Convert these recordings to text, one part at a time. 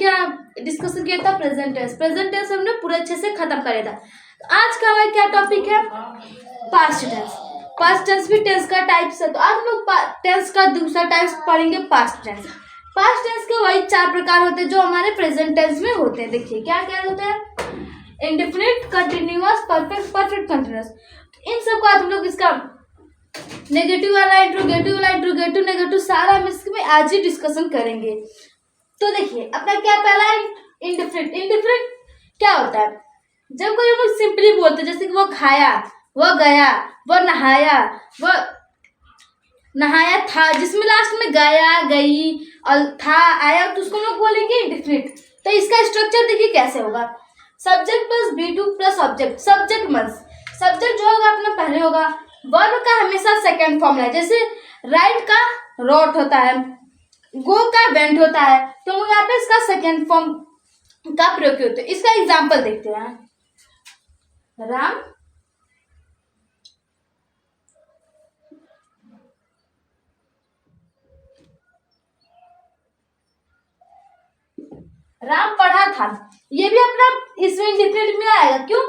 क्या डिस्कशन किया था? Present tense. प्रेजेंट टेंस हमने पूरे अच्छे से खत्म कर दिया था। तो आज का हमारा क्या टॉपिक है? Past tense. पास्ट टेंस भी टेंस का टाइप्स है, तो आज हम लोग टेंस का दूसरा टाइप्स पढ़ेंगे, पास्ट टेंस। पास्ट टेंस के वही 4 प्रकार होते हैं जो हमारे प्रेजेंट टेंस में होते हैं। देखिए क्या क्या होते हैं? Indefinite, continuous, perfect, perfect continuous. इन सबको आज हम लोग इसका नेगेटिव वाला, इंट्रोगेटिव वाला, इंट्रोगेटिव, नेगेटिव सारा हम इसमें आज ही डिस्कशन करेंगे। तो देखिए अपना क्या पहला है? इंडेफिनिट। इंडेफिनिट क्या होता है? जब कोई हम लोग सिंपली बोलते हैं, जैसे कि वो खाया, वो गया, वो नहाया, वो नहाया था, जिसमें लास्ट में गया, गई और था, आया, तो उसको हम लोग बोलेंगे इंडेफिनिट। तो इसका स्ट्रक्चर देखिए कैसे होगा? सब्जेक्ट प्लस बी2 plus object. Subject must, subject जो होगा अपना पहले होगा। वर्ब का हमेशा सेकंड फॉर्म है, जैसे राइट का रोट होता है, गो का वेंट होता है, तो हम यहाँ पे इसका सेकंड फॉर्म का प्रयोग होता है। इसका एग्जांपल देखते हैं। राम पढ़ा था, ये भी अपना इसमें इंडेफिनिट में आएगा। क्यों?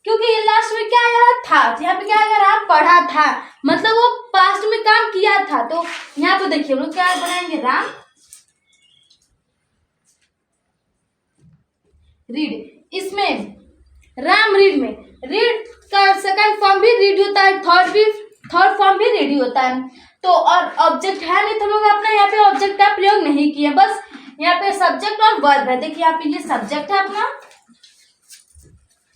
क्योंकि ये लास्ट में क्या आया था, यहाँ पे क्या आएगा? राम पढ़ा था, मतलब वो पास्ट में काम किया था। तो यहाँ पे देखिए हम लोग क्या बनाएंगे? राम रीड। इसमें राम रीड में रीड का सेकंड फॉर्म भी रीड होता है, थर्ड फॉर्म भी रीड होता है। तो और ऑब्जेक्ट है नहीं, तो हम लोग अपना यहाँ पे ऑब्जेक्ट का प्रयोग नहीं किया, बस यहाँ पे सब्जेक्ट और वर्ब है। देखिए यहाँ पे ये सब्जेक्ट है अपना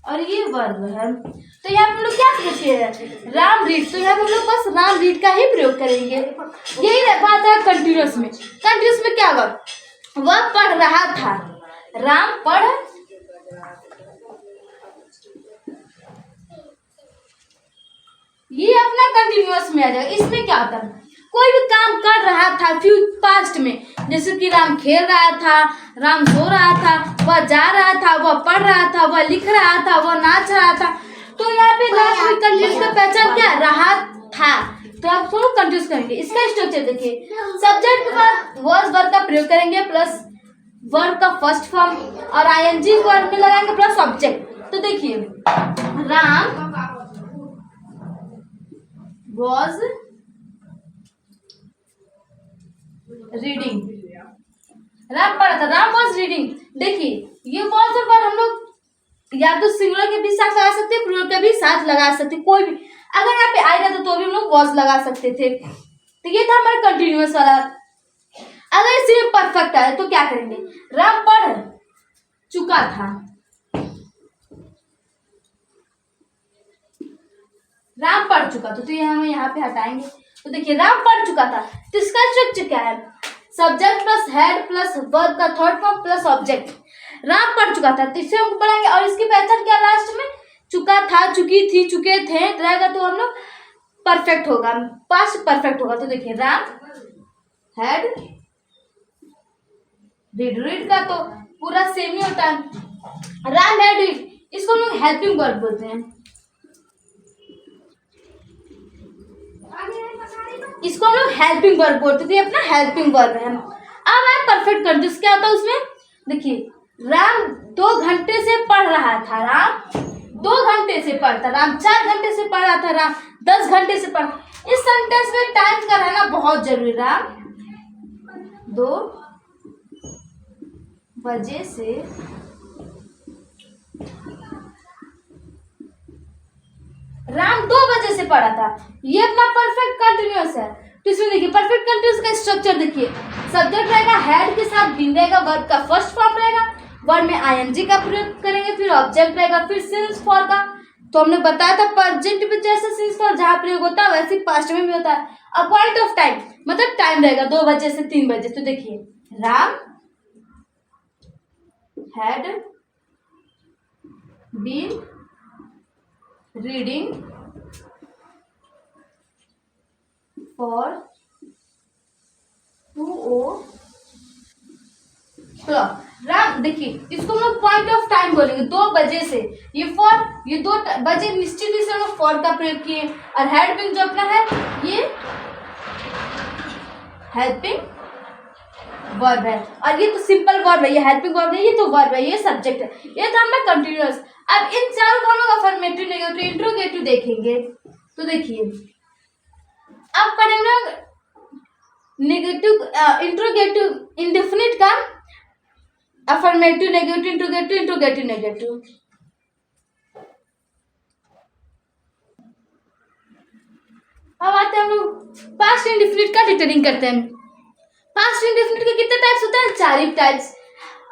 और ये वर्ब है। तो यहाँ पे हम लोग क्या करते हैं? राम रीड। तो यहाँ पे हम लोग बस राम रीड का ही प्रयोग करेंगे। यही बात है कंटिन्यूअस में। कंटिन्यूअस में क्या होगा? वह पढ़ रहा था, राम पढ़, ये अपना कंटिन्यूअस में आ जाएगा। इसमें क्या होता है? कोई भी काम कर रहा था पास्ट में, जैसे कि राम खेल रहा था, राम सो रहा था, वह जा रहा था, वह पढ़ रहा था, वह लिख रहा था, वह नाच रहा था। तो यहाँ पे लास्ट में कंटिन्यूअस का पहचान क्या? रहा था। तो आप थोड़ा कंफ्यूज करेंगे। इसका स्ट्रक्चर देखिए, सब्जेक्ट के बाद वॉज वर्ब का प्रयोग करेंगे प्लस वर्ब का फर्स्ट फॉर्म और आईएनजी वर्ब में लगाएंगे प्लस ऑब्जेक्ट। तो देखिए राम वॉज रीडिंग, राम पढ़ा था, राम वॉज रीडिंग। देखिए ये वॉज और वर्ब हम लोग या तो सिंगुलर के भी साथ लगा सकते हैं, प्लूरल के भी साथ लगा सकते हैं, कोई भी। अगर यहाँ पे आई रहता तो भी हम लोग वॉज लगा सकते थे। तो ये था हमारा कंटिन्यूअस वाला। अगर इसी में परफेक्ट आए तो क्या करेंगे? राम पढ़ चुका था, राम पढ़ चुका था, तो ये हम यहाँ पे हटाएंगे। तो देखिए राम पढ़ चुका था, तो इसका स्ट्रक्चर क्या है? Subject plus had plus verb का third form plus object. Ram पढ़ चुका था, तो इसे हम पढ़ेंगे और इसकी पहचान क्या? लास्ट में चुका था, चुकी थी, चुके थे रहेगा, तो हम लोग परफेक्ट होगा, पास्ट परफेक्ट होगा। तो देखिए राम हैड रीड। रीड का तो पूरा सेम ही होता है। राम हैड रीड, इसको हम लोग हेल्पिंग वर्ब बोलते हैं। इसको हम लोग हेल्पिंग वर्ब बोलते थे, अपना हेल्पिंग वर्ब है। अब आए परफेक्ट कंटिन्यूअस। क्या होता है उसमें? देखिए राम 2 घंटे से पढ़ रहा था, राम 2 घंटे से पढ़ता, राम 4 घंटे से पढ़ रहा था, राम 10 घंटे से पढ़। इस सेंटेंस में टाइम का रहना बहुत जरूरी। राम 2 बजे से राम 2 बजे से पढ़ा था, ये अपना परफेक्ट कंटिन्यूअस है। तो इसमें देखिए परफेक्ट कंटिन्यूअस का स्ट्रक्चर देखिए, सब्जेक्ट रहेगा, हेड के साथ बीन रहेगा, वर्ब का फर्स्ट फॉर्म रहेगा, वर्ब में आईएनजी का प्रयोग करेंगे, फिर ऑब्जेक्ट रहेगा, फिर सिंस फॉर का। तो हमने बताया था प्रेजेंट में जैसे सिंस फॉर जहाँ प्रयोग होता है वैसे पास्ट में भी होता है। अब पॉइंट ऑफ टाइम मतलब टाइम रहेगा 2 बजे से 3 बजे। तो देखिए Ram had been reading for 2 o'clock। Ram देखिए इसको हम लोग पॉइंट ऑफ टाइम बोलेंगे 2 बजे से। ये फॉर, ये 2 बजे निश्चित ही से हम लोग फॉर का प्रयोग किए। और हेल्पिंग जो अपना है ये हेल्पिंग वर्ब है, और ये तो सिंपल वर्ब है, ये हेल्पिंग वर्ब नहीं, ये तो वर्ब है, ये सब्जेक्ट है, ये था हमारा कंटिन्यूअस। अब इन चारों को हम लोग अफर्मेटिव, नेगेटिव, इंट्रोगेटिव देखेंगे। तो देखिए अब पढ़ेंगे नेगेटिव, इंट्रोगेटिव, इंडेफिनिट का affirmative, negative, interrogative, interrogative, negative. अब आते हैं हम लोग पास्ट इंडेफिनिट का डिटेलिंग करते हैं। पास्ट इंडेफिनिट के कितने टाइप्स होते हैं? 4 ही types,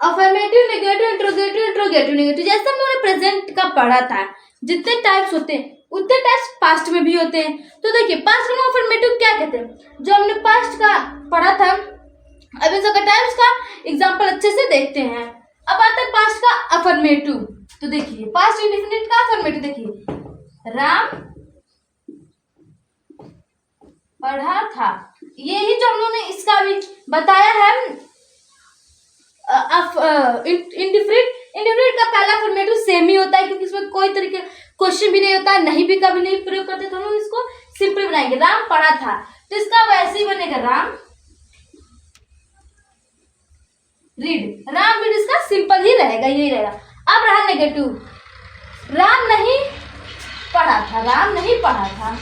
affirmative, negative, interrogative, interrogative, negative. जैसे हम लोगों ने प्रेजेंट का पढ़ा था, जितने टाइप्स होते हैं उतने टाइप्स पास्ट में भी होते हैं। तो देखिए पास्ट में अफर्मेटिव क्या कहते हैं, जो हमने पास्ट का पढ़ा था, अब इन सबका टाइप्स का एग्जांपल अच्छे से देखते हैं। अब आता है पास्ट का अफर्मेटिव। तो देखिए पास्ट इंडेफिनिट का अफर्मेटिव देखिए, राम पढ़ा था, यही जो हम लोगों ने इसका भी बताया है। इंडेफिनिट का पहला अफर्मेटिव सेम ही होता है, क्योंकि इसमें कोई तरीके क्वेश्चन भी नहीं होता है, नहीं भी कभी नहीं प्रयोग करते, तो हम लोग इसको सिंपल बनाएंगे। राम पढ़ा था, तो इसका वैसे ही बनेगा राम रीड। राम रीड इसका सिंपल ही रहेगा, यही रहेगा। अब रहा नेगेटिव, राम नहीं पढ़ा था, राम नहीं पढ़ा था,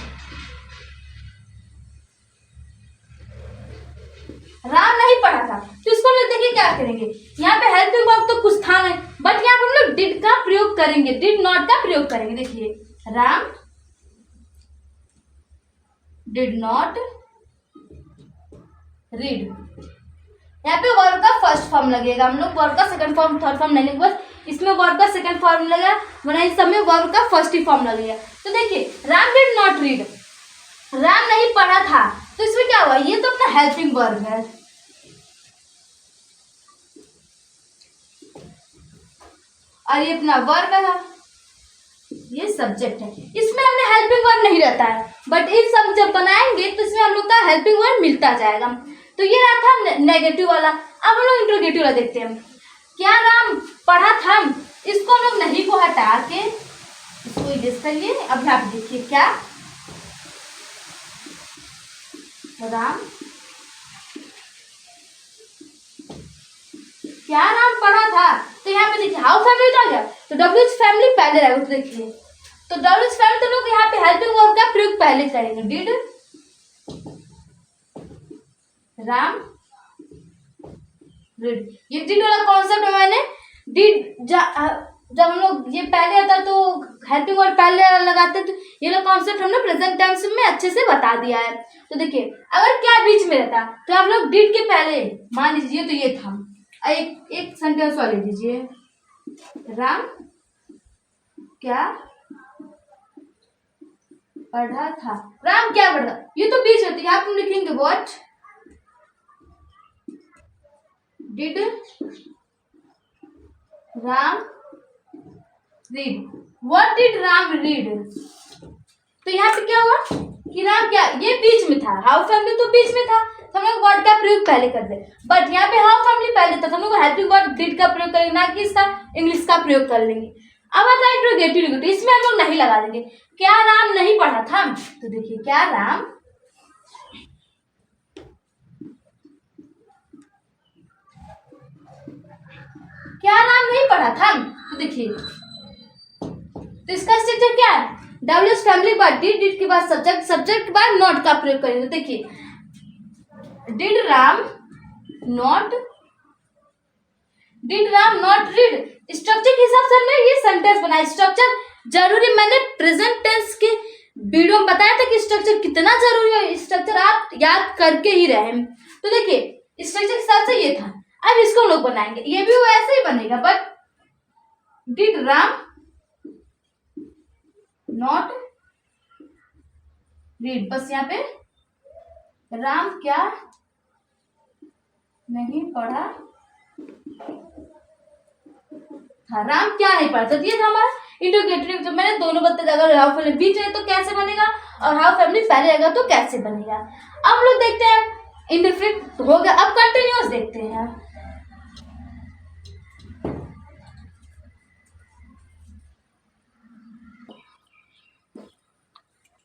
राम नहीं पढ़ा था, तो इसको हम लोग देखिए क्या करेंगे। यहाँ पे हेल्पिंग वर्ब तो कुछ था नहीं, बट यहाँ पे हम लोग डिड का प्रयोग करेंगे, डिड नॉट का प्रयोग करेंगे। देखिए राम डिड नॉट रीड, यहाँ पे वर्ब का फर्स्ट फॉर्म लगेगा, हम लोग वर्ब का सेकंड फॉर्म, थर्ड फॉर्म नहीं लेंगे, बस इसमें वर्ब का सेकंड फॉर्म लगेगा, वरना इस सब में वर्ब का फर्स्ट ही फॉर्म लगेगा। तो देखिए Ram did not read, Ram नहीं पढ़ा था, तो इसमें क्या हुआ, ये तो अपना हेल्पिंग वर्ब है, और ये अपना वर्ब है, ये सब्जेक्ट है। इसमें हमने हेल्पिंग वर्ब नहीं रहता है, बट इस सब जब बनाएंगे तो इसमें हम लोग का हेल्पिंग वर्ब मिलता जाएगा। तो ये रहा था नेगेटिव वाला। अब हम लोग इंट्रोगेटिव वाला देखते हैं। क्या राम पढ़ा था, इसको हम लोग नहीं को हटा के इसको इरेज करिए। अब यहाँ पे देखिए क्या, राम क्या राम पढ़ा था, तो यहाँ पे देखिए हाउ फैमिली आ गया, तो डब्ल्यू फैमिली पहले रहेगा। तो देखिए तो डब्ल्यू फैमिली, तो लोग यहाँ पे हेल्पिंग वर्ब का प्रयोग पहले करेंगे, डिड राम रीड। ये डिड वाला कॉन्सेप्ट मैंने डिड जब हम लोग ये पहले आता तो हेल्पिंग वर्ब पहले लगाते, तो ये लोग कॉन्सेप्ट हमने प्रेजेंट टेंस में अच्छे से बता दिया है। तो देखिए अगर क्या बीच में रहता तो आप लोग डिड के पहले मान लीजिए, तो ये था, एक सेंटेंस वाले दीजिए, राम क्या पढ़ा था, राम क्या पढ़ा, ये तो बीच में, यहाँ तुम लिखेंगे what did Ram read, what did Ram read. तो यहाँ पे क्या हुआ कि राम क्या, ये बीच में था, हाउ फैमिली तो बीच में था, तो हम लोग वर्ड का प्रयोग पहले कर दे, बट यहाँ पे हाउ फैमिली पहले था, तो हम लोग हेल्पिंग वर्ब डिड का प्रयोग करेंगे, ना कि इसका इंग्लिश का प्रयोग कर लेंगे। अब आता है इंट्रोगेटिव, इसमें हम लोग नहीं लगा देंगे। क्या राम नहीं पढ़ा था, तो देखिए क्या राम नहीं पढ़ा था, तो देखिए तो इसका स्ट्रक्चर क्या है, डब्ल्यू फैमिली के बाद डिड, डिड के बाद सब्जेक्ट, सब्जेक्ट के बाद नॉट का प्रयोग करेंगे। देखिए did Ram not read, structure के हिसाब से हमने ये सेंटेंस बनाया। स्ट्रक्चर जरूरी, मैंने प्रेजेंट टेंस के वीडियो में बताया था कि स्ट्रक्चर कितना जरूरी है, स्ट्रक्चर आप याद करके ही रहे। तो देखिए स्ट्रक्चर के हिसाब से ये था, अब इसको हम लोग बनाएंगे, ये भी वैसे ही बनेगा, but did Ram not read, बस यहाँ पे राम क्या नहीं पढ़ा था, राम क्या नहीं पढ़ा था, ये था हमारा इंट्रोगेटिव। जो मैंने दोनों बता, अगर हाउ फैमिली बीच है तो कैसे बनेगा, और हाउ फैमिली पहले रहेगा तो कैसे बनेगा। अब हम लोग देखते हैं इंडेफिनिट हो गया, अब कंटिन्यूअस देखते हैं।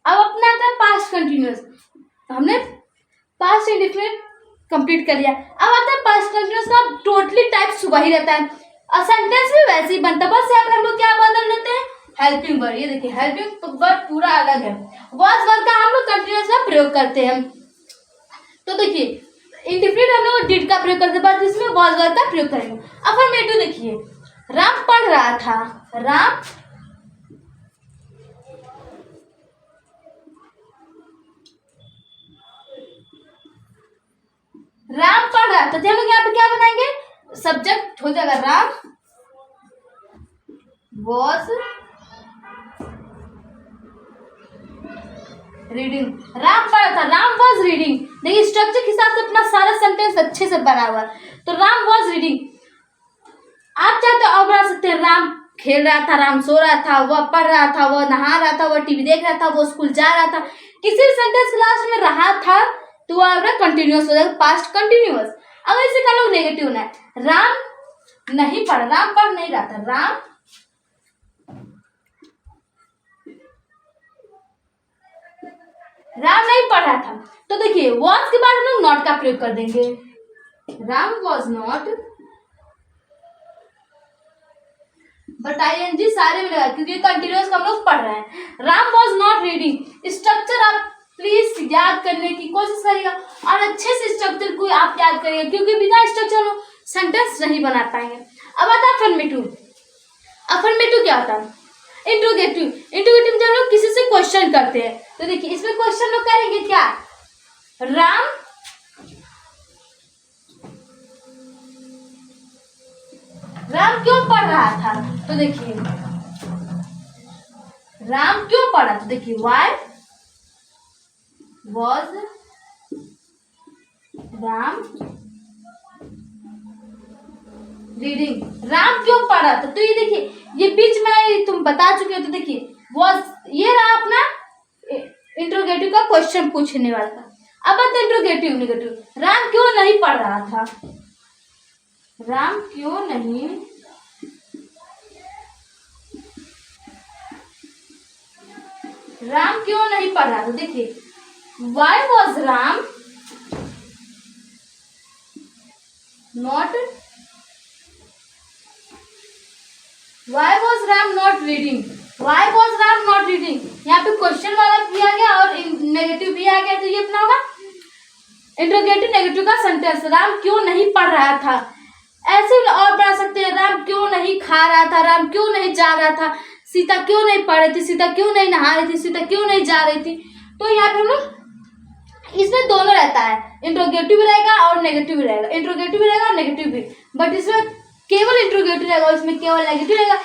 अब अपना आता है पास्ट कंटिन्यूअस, हमने पास्ट इंडेफिनिट कंप्लीट कर लिया। अब आता है पास्ट पास्ट कंटिन्यूअस का टोटली टाइप्स वही रहता है और सेंटेंस भी वैसे ही बनता है, बस यहाँ पर हम लोग क्या बदल देते हैं, हेल्पिंग वर्ड। ये देखिए हेल्पिंग वर्ड पूरा अलग है, वॉज वर्ड का हम लोग कंटिन्यूअस में प्रयोग करते हैं। तो देखिए इंडिफिनिट हम लोग डिड का प्रयोग करते हैं, बस इसमें वॉज वर्ड का प्रयोग करेंगे। अफर्मेटिव देखिए, राम पढ़ रहा था, राम पढ़ रहा था, तो हम लोग यहाँ पे क्या बनाएंगे, सब्जेक्ट हो जाएगा राम वॉज रीडिंग। राम पढ़ा था, राम वॉज रीडिंग। देखिए स्ट्रक्चर के हिसाब से अपना सारा सेंटेंस अच्छे से बना हुआ है। तो राम वॉज रीडिंग, आप चाहते हो और बना सकते हैं, राम खेल रहा था, राम सो रहा था, वह पढ़ रहा था, वह नहा रहा था, वह टीवी देख रहा था, वो स्कूल जा रहा था। किसी भी सेंटेंस के लास्ट में रहा था तो वह आपका कंटिन्यूअस हो जाएगा, पास्ट कंटिन्यूअस। अगर इसे का लोग नेगेटिव होना है, राम नहीं पढ़, राम पढ़ नहीं रहा था, राम नहीं पढ़ रहा था। तो देखिए वॉज के बाद हम लोग नॉट का प्रयोग कर देंगे, Ram was not, but ING सारे में लगा क्योंकि कंटिन्यूअस हम लोग पढ़ रहे हैं। Ram was not reading. Structure आप प्लीज याद करने की कोशिश करिएगा और अच्छे से स्ट्रक्चर को आप याद करिएगा, क्योंकि बिना स्ट्रक्चर हम सेंटेंस नहीं बना पाएंगे। अब आता है अफर्मेटिव। अफर्मेटिव क्या होता है, इंट्रोगेटिव। इंट्रोगेटिव जब लोग किसी से क्वेश्चन करते हैं, तो देखिए इसमें क्वेश्चन लोग करेंगे क्या, राम क्यों पढ़ रहा था, तो देखिए राम क्यों पढ़ा, तो देखिए why was Ram reading. Ram क्यों पढ़ा था, तो ये देखिए ये बीच में तुम बता चुके हो। तो देखिए वॉज ये रहा अपना इंट्रोगेटिव का क्वेश्चन पूछने वाला था। अब आता इंट्रोगेटिव नेगेटिव, राम क्यों नहीं पढ़ रहा था, राम क्यों नहीं पढ़ रहा था। देखिए why was Ram not, why was Ram not reading, why was Ram not reading. यहाँ पे क्वेश्चन वाला भी आ गया और नेगेटिव भी आ गया, तो ये अपना होगा इंट्रोगेटिव नेगेटिव का सेंटेंस, राम क्यों नहीं पढ़ रहा था। ऐसे और बना सकते हैं, राम क्यों नहीं खा रहा था, राम क्यों नहीं जा रहा था, सीता क्यों नहीं पढ़ रही थी, सीता क्यों नहीं नहा रही थी, सीता क्यों नहीं जा रही थी। तो यहाँ पे हम लोग इसमें दोनों रहता है, इंट्रोगेटिव भी रहेगा और नेगेटिव भी रहेगा, इंट्रोगेटिव भी रहेगा और नेगेटिव भी, बट इसमें केवल इंट्रोगेटिव रहेगा और इसमें केवल नेगेटिव रहेगा।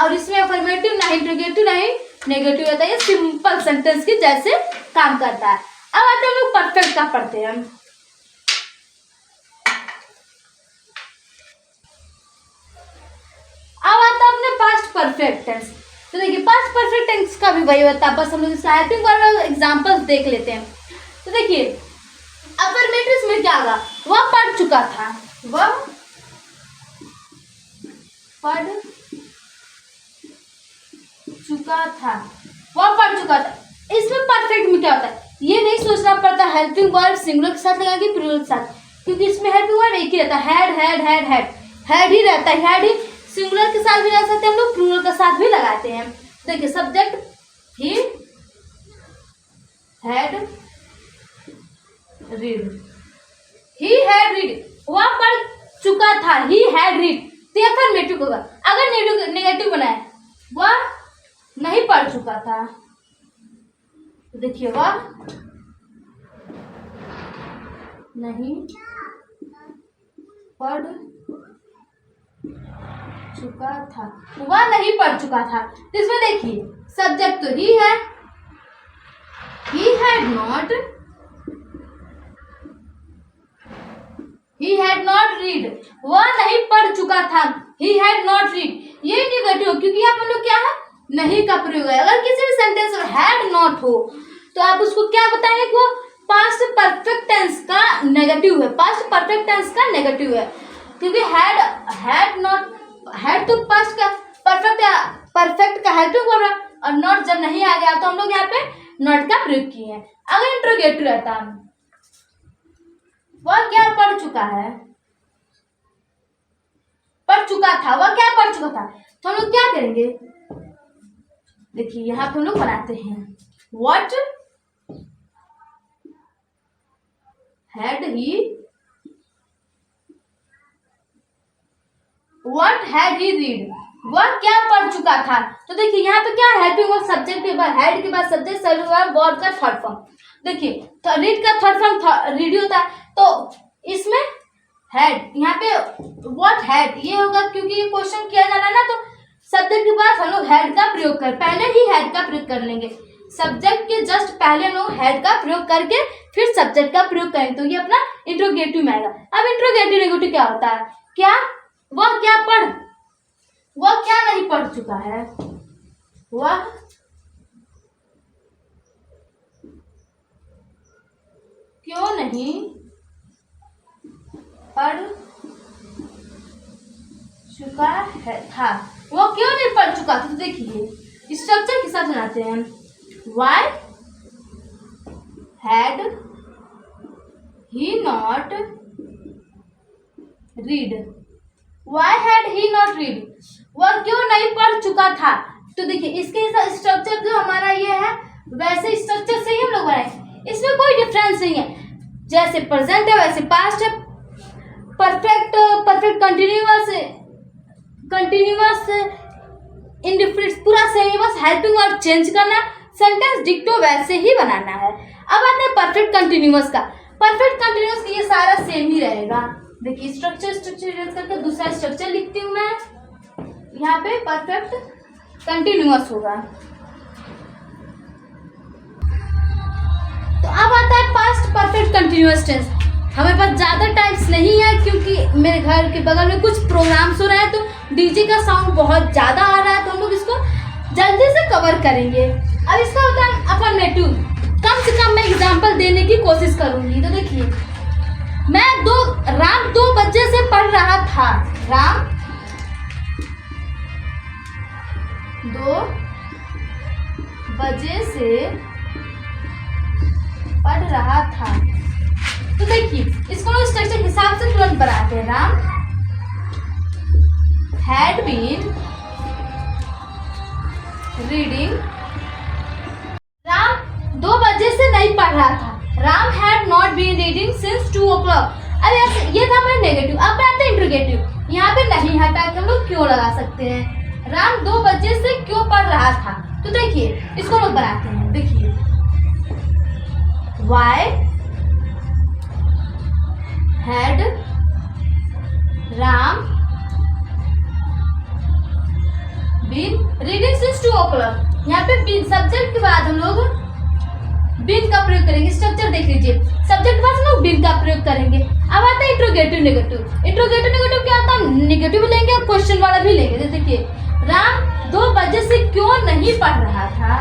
और इसमें अफर्मेटिव ना इंट्रोगेटिव ना ही नेगेटिव रहता है, ये सिंपल सेंटेंस की जैसे काम करता है। अब आते हैं हम लोग परफेक्ट का पढ़ते हैं। अब आता है अपने पास्ट परफेक्ट टेंस। तो देखिए पास्ट परफेक्ट टेंस का भी वही होता है, बस हम लोग हेल्पिंग वर्ब एग्जांपल्स देख लेते हैं। तो देखिए अफर्मेटिव में क्या होगा, वह पढ़ चुका था, वह पढ़ चुका था, वह पढ़ चुका था। इसमें परफेक्ट में क्या होता है, ये नहीं सोचना पड़ता हेल्पिंग वर्ब सिंगुलर के साथ लगाएंगे प्लूरल के साथ, क्योंकि इसमें हेल्पिंग वर्ब एक ही रहता है, हेड ही रहता है, हेड ही सिंगुलर के साथ भी लगा सकते हैं हम लोग, प्लूरल के साथ भी लगाते हैं। देखिए subject he had read, he had read, वह पढ़ चुका था, ही हैड रीड, तो अफर्मेटिव होगा। अगर नेगेटिव बनाए, वह नहीं पढ़ चुका था, तो देखिए वह नहीं पढ़ चुका था, वह नहीं पढ़ चुका था। तो इसमें देखिए सब्जेक्ट तो ही है, he had not, he had not read, वह नहीं पढ़ चुका था, ही हैड नॉट रीड। ये नेगेटिव क्योंकि यहाँ पर लोग क्या है, नहीं का प्रयोग है। अगर किसी भी सेंटेंस में हैड नॉट हो तो आप उसको क्या बताएंगे कि वो पास्ट परफेक्ट टेंस का नेगेटिव है, पास्ट परफेक्ट टेंस का नेगेटिव है, क्योंकि हैड नॉट, हैड तो पास्ट का परफेक्ट का हेल्पिंग वर्ब है और नॉट जब नहीं आ गया तो हम लोग यहाँ पे नॉट का प्रयोग किए हैं। अगर इंट्रोगेटिव रहता, वह क्या पढ़ चुका है, चुका था, वह क्या पढ़ चुका था। तो हम लोग क्या करेंगे, देखिए यहाँ पे हम लोग बनाते हैं व्हाट हैड ही रीड, वह क्या पढ़ चुका था। तो देखिए यहाँ पे क्या है, हेल्पिंग वर्ब सब्जेक्ट के बाद हेड के बाद सब्जेक्ट सर्विंग वर्ब वर्ब का थर्ड फॉर्म। देखिए तो रीड का थर्ड फॉर्म रीड होता है, तो इसमें हेड यहाँ पे व्हाट हेड ये होगा, क्योंकि ये क्वेश्चन किया जा रहा है ना, तो सब्जेक्ट के बाद हम लोग हेड का प्रयोग कर, पहले ही हेड का प्रयोग कर लेंगे, सब्जेक्ट के जस्ट पहले हम लोग हेड का प्रयोग करके फिर सब्जेक्ट का प्रयोग करेंगे, तो ये अपना इंट्रोगेटिव में आएगा। अब इंट्रोगेटिव नेगेटिव क्या होता है, क्या वह क्या नहीं पढ़ चुका है, वह क्यों नहीं पढ़ चुका है था, वो क्यों नहीं पढ़ चुका था। तो देखिए स्ट्रक्चर के साथ बनाते हैं, why had he not read, why had he not read, वह क्यों नहीं पढ़ चुका था। तो देखिए इसके स्ट्रक्चर जो हमारा ये है वैसे स्ट्रक्चर से ही हम लोग बनाए, इसमें कोई डिफरेंस नहीं है, जैसे प्रेजेंट है वैसे पास्ट है, परफेक्ट कंटिन्यूअस इंडिफरेंस पूरा सेम है, बस हेल्पिंग वर्ब चेंज करना, सेंटेंस डिक्टो वैसे ही बनाना है। अब आते हैं परफेक्ट कंटिन्यूअस का, परफेक्ट कंटिन्यूअस ये सारा सेम ही रहेगा। देखिए स्ट्रक्चर यूज करके दूसरा स्ट्रक्चर लिखती हूँ मैं, यहाँ पे परफेक्ट कंटिन्यूअस होगा। तो अब आता है पास्ट परफेक्ट कंटिन्यूअस टेंस। हमें पास ज़्यादा टाइम्स नहीं है क्योंकि मेरे घर के बगल में कुछ प्रोग्राम्स हो रहा है, तो डीजे का साउंड बहुत ज़्यादा आ रहा है, तो हम लोग इसको जल्दी से कवर करेंगे। अब इसका होता है अफर्मेटिव, कम से कम मैं एग्जाम्पल देने की कोशिश करूँगी। तो देखिए राम 2 बजे से पढ़ रहा था, राम 2 बजे से पढ़ रहा था। तो देखिए इसको लोग स्ट्रक्चर हिसाब से तुरंत बनाते हैं, Ram had been reading, Ram 2 बजे से नहीं पढ़ रहा था, Ram had not been reading since 2 o'clock। अब ये था हमारा नेगेटिव। अब आते हैं इंट्रोगेटिव, यहाँ पे नहीं हटा के हम लोग क्यों लगा सकते हैं, राम 2 बजे से क्यों पढ़ रहा था। तो देखिए इसको लोग बनाते हैं, देखिए why had Ram been reading since 2 o'clock। यहाँ पे बीन सब्जेक्ट के बाद हम लोग बीन का प्रयोग करेंगे। स्ट्रक्चर देख लीजिए, सब्जेक्ट के बाद हम लोग बीन का प्रयोग करेंगे। अब आता है इंट्रोगेटिव नेगेटिव। इंट्रोगेटिव नेगेटिव क्या होता है, नेगेटिव लेंगे और क्वेश्चन वाला भी लेंगे। देखिए राम 2 बजे से क्यों नहीं पढ़ रहा था,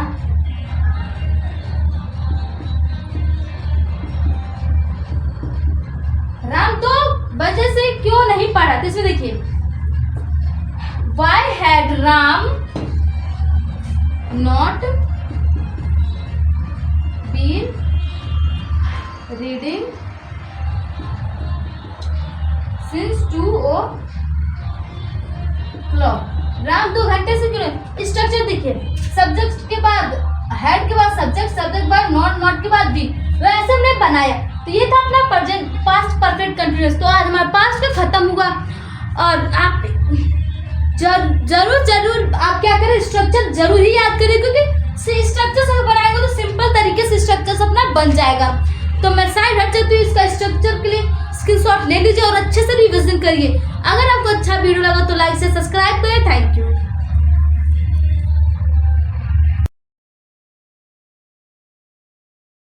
राम 2 बजे से क्यों नहीं पढ़ा। तो इसमें देखिए why had Ram not been reading since 2 o'clock। Ram 2 घंटे से क्यों नहीं। स्ट्रक्चर देखिए, सब्जेक्ट के बाद हेड के बाद सब्जेक्ट, सब्जेक्ट के बाद नॉट के बाद बी, वैसे हमने बनाया। तो ये था अपना प्रेजेंट पास्ट परफेक्ट कंटिन्यूअस। तो आज हमारा पास्ट का खत्म हुआ, और आप जरूर आप क्या करें, स्ट्रक्चर जरूर ही याद करें, क्योंकि स्ट्रक्चर से बनाएंगे तो सिंपल तरीके से स्ट्रक्चर अपना बन जाएगा। तो मैं साइड हट जाती हूँ, इसका स्ट्रक्चर के लिए स्क्रीनशॉट ले लीजिए और अच्छे से रिविजन करिए। अगर आपको अच्छा वीडियो लगा तो लाइक से सब्सक्राइब करें। Thank you.